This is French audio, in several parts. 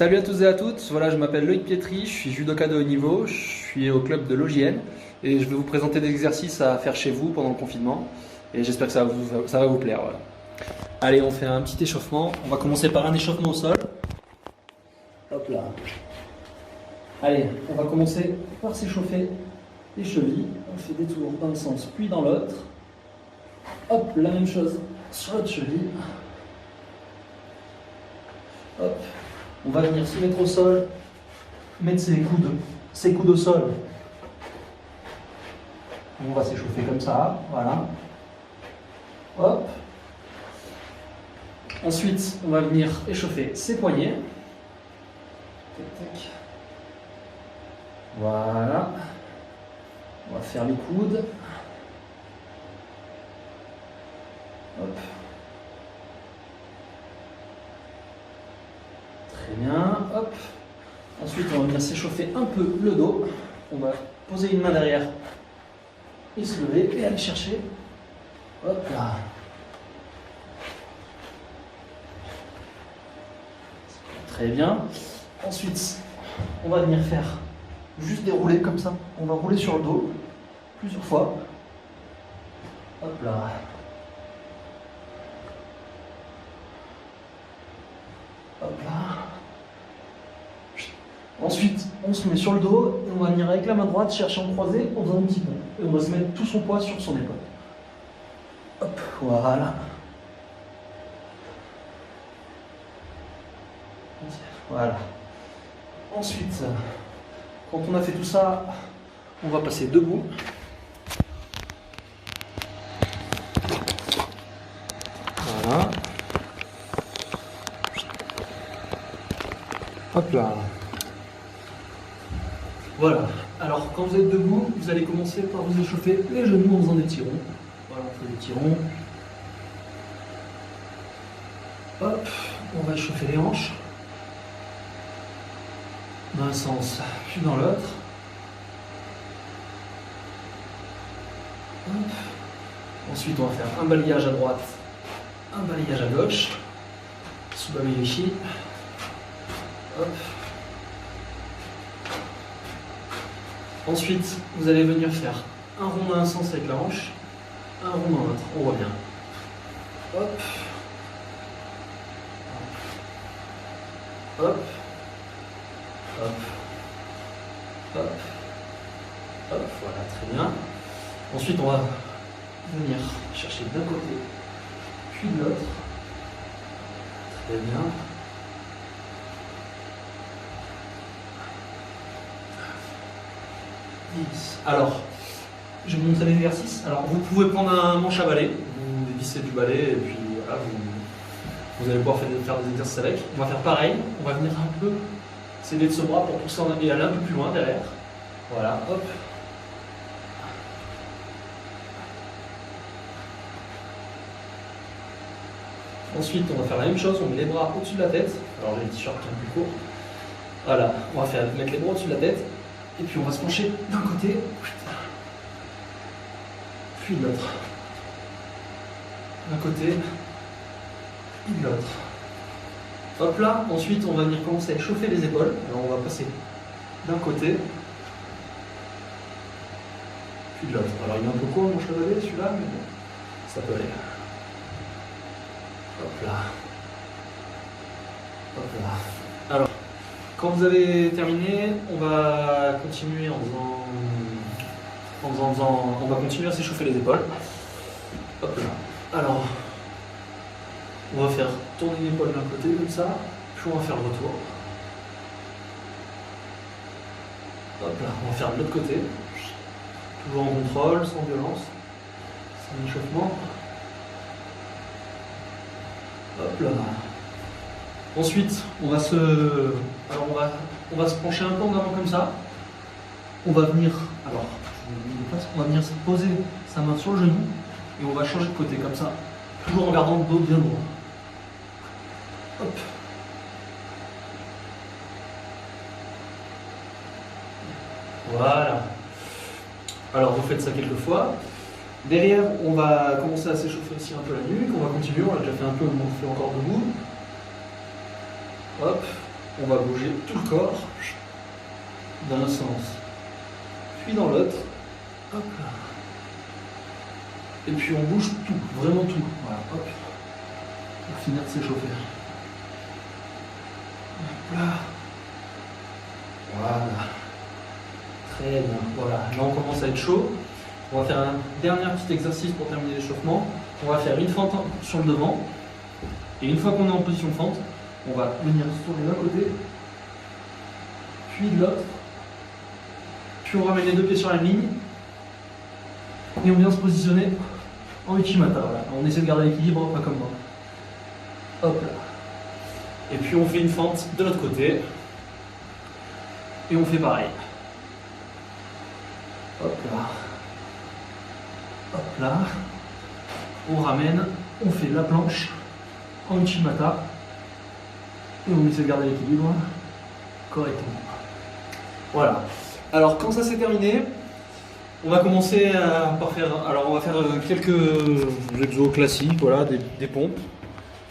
Salut à tous et à toutes, voilà, je m'appelle Loïc Pietri, je suis judoka de haut niveau, je suis au club de l'OJN et je vais vous présenter des exercices à faire chez vous pendant le confinement et j'espère que ça va vous plaire. Voilà. Allez, on fait un petit échauffement, on va commencer par un échauffement au sol. Hop là. Allez, on va commencer par s'échauffer les chevilles, on fait des tours dans un sens puis dans l'autre. Hop, la même chose sur l'autre cheville. Hop. On va venir se mettre au sol, mettre ses coudes au sol. On va s'échauffer comme ça, voilà. Hop. Ensuite, on va venir échauffer ses poignets. Tac, tac. Voilà. On va faire les coudes. Hop. Très bien, hop. Ensuite, on va venir s'échauffer un peu le dos. On va poser une main derrière et se lever et aller chercher. Hop là. Très bien. Ensuite, on va venir faire juste des roulés comme ça. On va rouler sur le dos plusieurs fois. Hop là. Hop là. Ensuite, on se met sur le dos et on va venir avec la main droite chercher en croisé en faisant un petit pont. Et on va se mettre tout son poids sur son épaule. Hop, voilà. Voilà. Ensuite, quand on a fait tout ça, on va passer debout. Voilà. Hop là. Voilà. Alors, quand vous êtes debout, vous allez commencer par vous échauffer les genoux en faisant des petits ronds. Voilà, on fait des petits ronds. Hop, on va échauffer les hanches. Dans un sens, puis dans l'autre. Hop. Ensuite, on va faire un balayage à droite, un balayage à gauche. Subamiyoshi. Hop. Ensuite, vous allez venir faire un rond dans un sens avec la hanche, un rond dans l'autre. On revient. Hop. Hop. Hop. Hop. Hop. Voilà, très bien. Ensuite, on va venir chercher d'un côté, puis de l'autre. Très bien. Alors, je vais vous montrer l'exercice. Alors, vous pouvez prendre un manche à balai, vous dévissez du balai et puis voilà, vous allez pouvoir faire des exercices avec. On va faire pareil, on va venir un peu s'aider de ce bras pour pousser et aller un peu plus loin derrière. Voilà, hop. Ensuite, on va faire la même chose, on met les bras au-dessus de la tête. Alors, j'ai le t-shirt qui est un peu plus court. Voilà, on va mettre les bras au-dessus de la tête. Et puis on va se pencher d'un côté, puis de l'autre. D'un côté, puis de l'autre. Hop là, ensuite on va venir commencer à échauffer les épaules. Alors on va passer d'un côté, puis de l'autre. Alors il est un peu court mon chevalet celui-là, mais bon, ça peut aller. Hop là. Hop là. Alors, quand vous avez terminé, on va continuer on va continuer à s'échauffer les épaules. Hop là. Alors, on va faire tourner l'épaule d'un côté comme ça, puis on va faire le retour. Hop là, on va faire de l'autre côté. Toujours en contrôle, sans violence, sans échauffement. Hop là. Ensuite, on va se pencher un peu en avant comme ça. On va venir se poser sa main sur le genou et on va changer de côté comme ça, toujours en gardant le dos bien droit. Hop. Voilà. Alors vous faites ça quelques fois. Derrière, on va commencer à s'échauffer aussi un peu la nuque. On va continuer, on l'a déjà fait un peu, mais on le fait encore debout. Hop, On va bouger tout le corps dans un sens, puis dans l'autre. Hop là. Et puis on bouge tout, vraiment tout. Voilà, hop. Pour finir de s'échauffer. Hop là. Voilà. Très bien. Voilà. Là on commence à être chaud. On va faire un dernier petit exercice pour terminer l'échauffement. On va faire une fente sur le devant. Et une fois qu'on est en position de fente, on va venir se tourner d'un côté, puis de l'autre. Puis on ramène les deux pieds sur la ligne. Et on vient se positionner en Uchimata. Voilà. On essaie de garder l'équilibre, pas comme moi. Hop là. Et puis on fait une fente de l'autre côté. Et on fait pareil. Hop là. Hop là. On ramène. On fait la planche en Uchimata. Et on essaie de garder l'équilibre correctement. Voilà. Alors quand ça c'est terminé, on va commencer par faire. Alors on va faire quelques exos classiques, voilà, des pompes.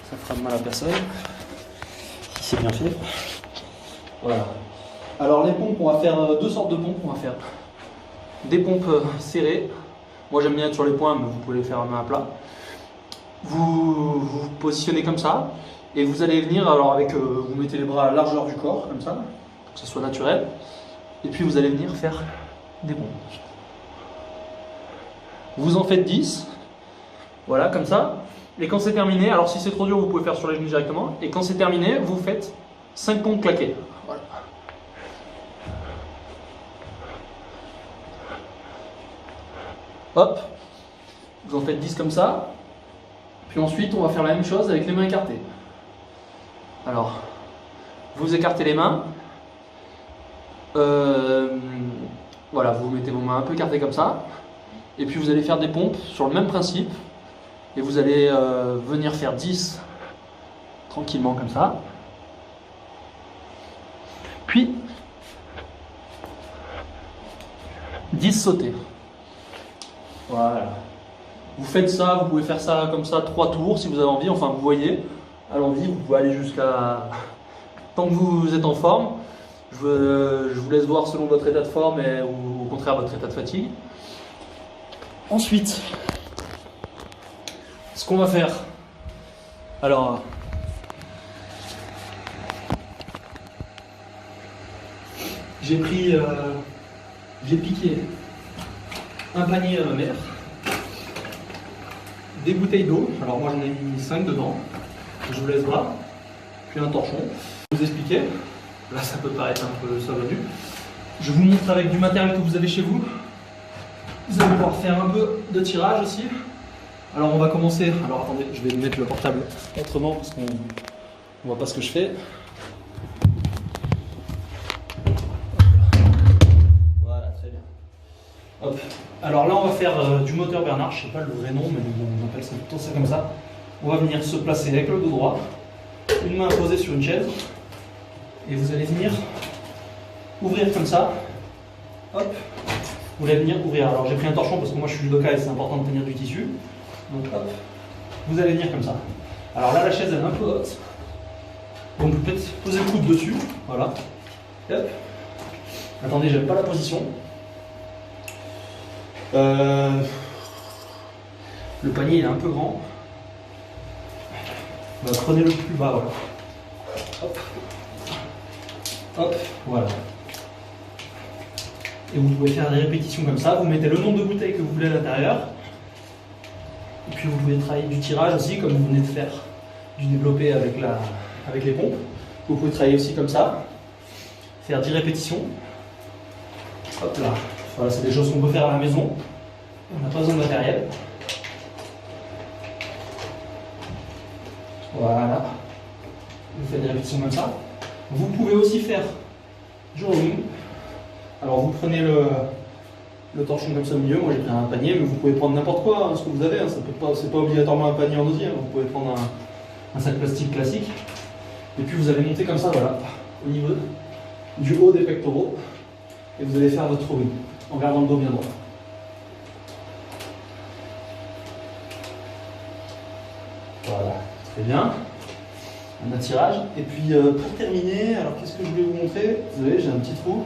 Ça fera mal à personne. Si c'est bien fait. Voilà. Alors les pompes, on va faire deux sortes de pompes. On va faire des pompes serrées. Moi j'aime bien être sur les poings, mais vous pouvez les faire à main à plat. Vous vous positionnez comme ça et vous allez venir. Alors avec, vous mettez les bras à la largeur du corps comme ça, pour que ça soit naturel. Et puis vous allez venir faire des pompes. Vous en faites 10, voilà, comme ça. Et quand c'est terminé, alors si c'est trop dur, vous pouvez faire sur les genoux directement. Et quand c'est terminé, vous faites 5 pompes claquées. Voilà. Hop, vous en faites 10 comme ça. Puis ensuite, on va faire la même chose avec les mains écartées. Alors, vous écartez les mains. Voilà, vous mettez vos mains un peu écartées comme ça. Et puis vous allez faire des pompes sur le même principe. Et vous allez venir faire 10 tranquillement comme ça. Puis 10 sautés. Voilà. Vous faites ça, vous pouvez faire ça comme ça 3 tours si vous avez envie. Enfin, vous voyez, allons-y, vous pouvez aller jusqu'à... Tant que vous êtes en forme. Je vous laisse voir selon votre état de forme et, ou au contraire votre état de fatigue. Ensuite, ce qu'on va faire, alors j'ai piqué un panier à ma mère, des bouteilles d'eau, alors moi j'en ai mis 5 dedans, je vous laisse voir, puis un torchon. Je vais vous expliquer, là ça peut paraître un peu sauvageus. Je vous montre avec du matériel que vous avez chez vous. Vous allez pouvoir faire un peu de tirage aussi. Alors on va commencer. Alors attendez, je vais mettre le portable autrement parce qu'on ne voit pas ce que je fais. Voilà, très bien. Hop. Alors là on va faire du moteur Bernard, je ne sais pas le vrai nom, mais on appelle ça plutôt ça comme ça. On va venir se placer avec le dos droit, une main posée sur une chaise, et vous allez venir ouvrir comme ça. Hop. Vous allez venir ouvrir. Alors j'ai pris un torchon parce que moi je suis judoka et c'est important de tenir du tissu. Donc hop, vous allez venir comme ça. Alors là la chaise elle est un peu haute. Donc vous pouvez poser le coude dessus. Voilà. Hop. Attendez, j'aime pas la position. Le panier il est un peu grand. Bah, prenez-le plus bas, voilà. Hop. Hop, voilà. Et vous pouvez faire des répétitions comme ça. Vous mettez le nombre de bouteilles que vous voulez à l'intérieur. Et puis vous pouvez travailler du tirage aussi, comme vous venez de faire du développé avec les pompes. Vous pouvez travailler aussi comme ça. Faire 10 répétitions. Hop là. Voilà, c'est des choses qu'on peut faire à la maison. On n'a pas besoin de matériel. Voilà. Vous faites des répétitions comme ça. Vous pouvez aussi faire du rowing. Alors vous prenez le torchon comme ça au milieu, moi j'ai pris un panier, mais vous pouvez prendre n'importe quoi, hein, ce que vous avez, hein. C'est pas obligatoirement un panier en osier, hein. Vous pouvez prendre un sac plastique classique, et puis vous allez monter comme ça, voilà, au niveau du haut des pectoraux, et vous allez faire votre rowing, en gardant le dos bien droit. Voilà, très bien. un attirage. Et puis pour terminer, alors qu'est-ce que je voulais vous montrer? Vous voyez, j'ai un petit trou.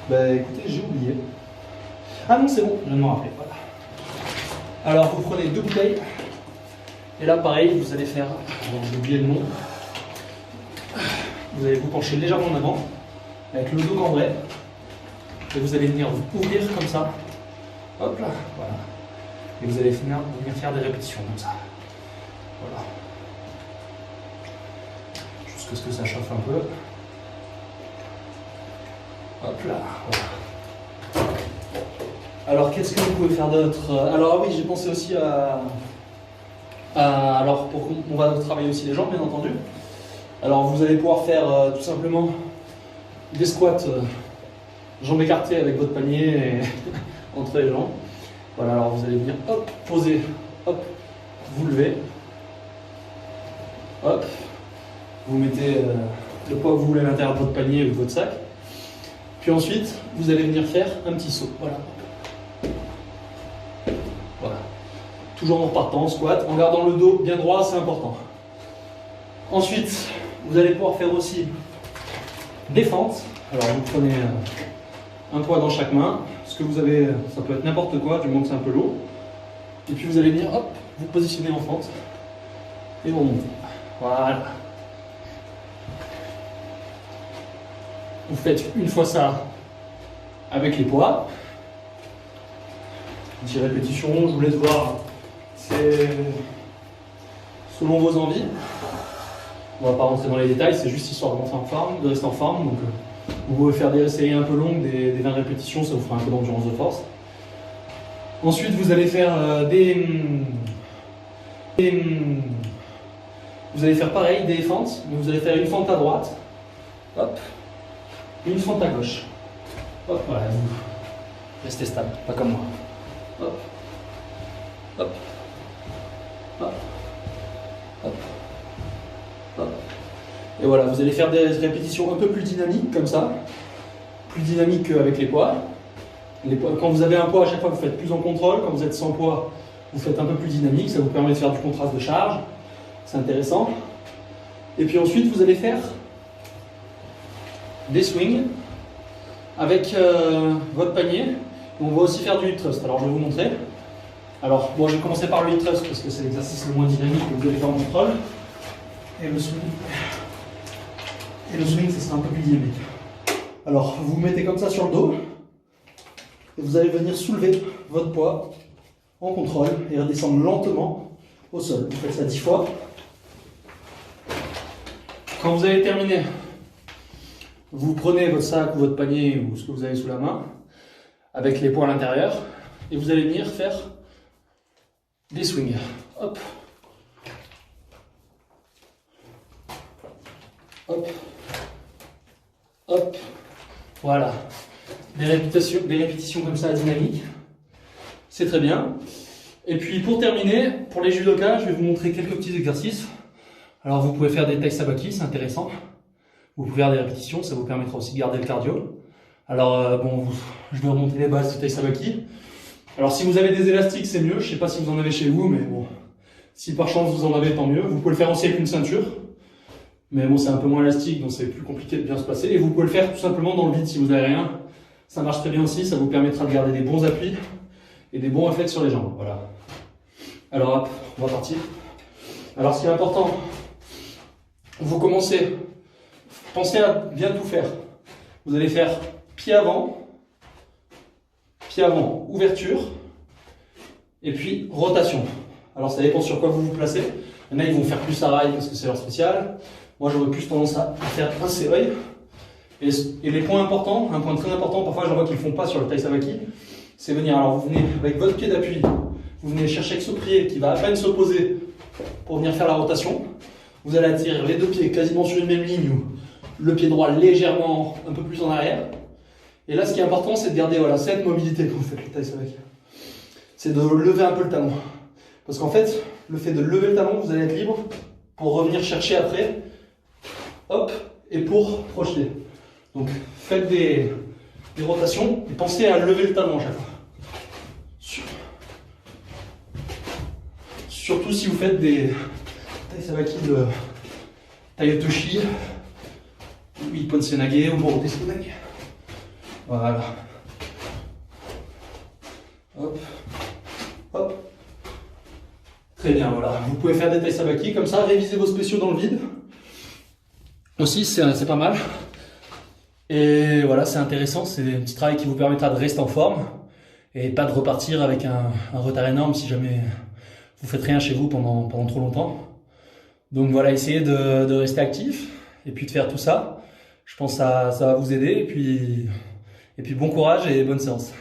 Bah écoutez, j'ai oublié. Ah non, c'est bon, je viens de m'en rappeler. Voilà. Alors vous prenez 2 bouteilles. Et là, pareil, vous allez faire. J'ai oublié le nom. Vous allez vous pencher légèrement en avant, avec le dos cambré. Et vous allez venir vous ouvrir comme ça. Hop là, voilà. Et vous allez venir faire des répétitions comme ça. Voilà. Jusqu'à ce que ça chauffe un peu. Hop là, voilà. Alors, qu'est-ce que vous pouvez faire d'autre? Alors, oui, j'ai pensé aussi alors, on va travailler aussi les jambes, bien entendu. Alors, vous allez pouvoir faire tout simplement des squats, jambes écartées avec votre panier et entre les jambes. Voilà, alors vous allez venir, hop, poser, hop, vous levez, hop, vous mettez le poids que vous voulez à l'intérieur de votre panier ou de votre sac. Puis ensuite, vous allez venir faire un petit saut. Voilà. Voilà. Toujours en repartant, squat, en gardant le dos bien droit, c'est important. Ensuite, vous allez pouvoir faire aussi des fentes. Alors vous prenez un poids dans chaque main. Ce que vous avez, ça peut être n'importe quoi, du moment que c'est un peu lourd. Et puis vous allez venir, hop, vous positionnez en fente. Et vous remontez. Voilà. Vous faites une fois ça avec les poids. 10 répétitions, je vous laisse voir. C'est selon vos envies. On ne va pas rentrer dans les détails, c'est juste histoire de rester en forme. Donc, vous pouvez faire des séries un peu longues, des 20 répétitions, ça vous fera un peu d'endurance de force. Ensuite, vous allez faire vous allez faire pareil, des fentes, mais vous allez faire une fente à droite, hop, une fente à gauche. Hop, voilà, vous restez stable, pas comme moi. Hop, hop, hop, hop, hop. Et voilà, vous allez faire des répétitions un peu plus dynamiques comme ça, plus dynamiques qu'avec les poids. Quand vous avez un poids, à chaque fois vous faites plus en contrôle. Quand vous êtes sans poids, vous faites un peu plus dynamique, ça vous permet de faire du contraste de charge, c'est intéressant. Et puis ensuite, vous allez faire des swings avec votre panier. On va aussi faire du hip thrust, alors je vais vous montrer. Alors, bon, je vais commencer par le hip thrust parce que c'est l'exercice le moins dynamique que vous allez faire en contrôle. Et le swing, ce sera un peu plus dynamique. Alors, vous vous mettez comme ça sur le dos. Et vous allez venir soulever votre poids en contrôle et redescendre lentement au sol. Vous faites ça 10 fois. Quand vous avez terminé, vous prenez votre sac ou votre panier ou ce que vous avez sous la main avec les poids à l'intérieur et vous allez venir faire des swings. Hop. Hop. Hop. Voilà. Des répétitions comme ça dynamiques. C'est très bien. Et puis pour terminer, pour les judokas, je vais vous montrer quelques petits exercices. Alors vous pouvez faire des tai sabaki, c'est intéressant. Vous pouvez faire des répétitions, ça vous permettra aussi de garder le cardio. Alors je vais remonter les bases du tai sabaki. Alors si vous avez des élastiques, c'est mieux. Je ne sais pas si vous en avez chez vous, mais bon, si par chance vous en avez, tant mieux. Vous pouvez le faire aussi avec une ceinture. Mais bon, c'est un peu moins élastique, donc c'est plus compliqué de bien se passer. Et vous pouvez le faire tout simplement dans le vide si vous n'avez rien. Ça marche très bien aussi, ça vous permettra de garder des bons appuis et des bons réflexes sur les jambes. Voilà. Alors hop, on va partir. Alors ce qui est important, vous commencez, pensez à bien tout faire. Vous allez faire pied avant, ouverture, et puis rotation. Alors ça dépend sur quoi vous vous placez. Il y en a, ils vont faire plus à rail parce que c'est leur spécial. Moi j'aurais plus tendance à faire un serré. Et les points importants, un point très important, parfois j'en vois qu'ils ne font pas sur le tai sabaki, c'est venir, alors vous venez avec votre pied d'appui, vous venez chercher avec ce pied qui va à peine se poser pour venir faire la rotation. Vous allez attirer les deux pieds quasiment sur une même ligne ou le pied droit légèrement un peu plus en arrière. Et là ce qui est important c'est de garder cette mobilité quand vous faites le tai sabaki. C'est de lever un peu le talon. Parce qu'en fait, le fait de lever le talon, vous allez être libre pour revenir chercher après, hop, et pour projeter. Donc faites des rotations et pensez à lever le talon à chaque fois. Surtout si vous faites des Tai Sabaki de Tayotoshi, ou Ippon Senage, ou Morote Senage. Voilà. Hop, hop. Très bien, voilà. Vous pouvez faire des Tai Sabaki comme ça, réviser vos spéciaux dans le vide. Aussi, c'est pas mal. Et voilà, c'est intéressant, c'est un petit travail qui vous permettra de rester en forme et pas de repartir avec un retard énorme si jamais vous faites rien chez vous pendant trop longtemps. Donc voilà, essayez de rester actif et puis de faire tout ça. Je pense que ça va vous aider et puis bon courage et bonne séance.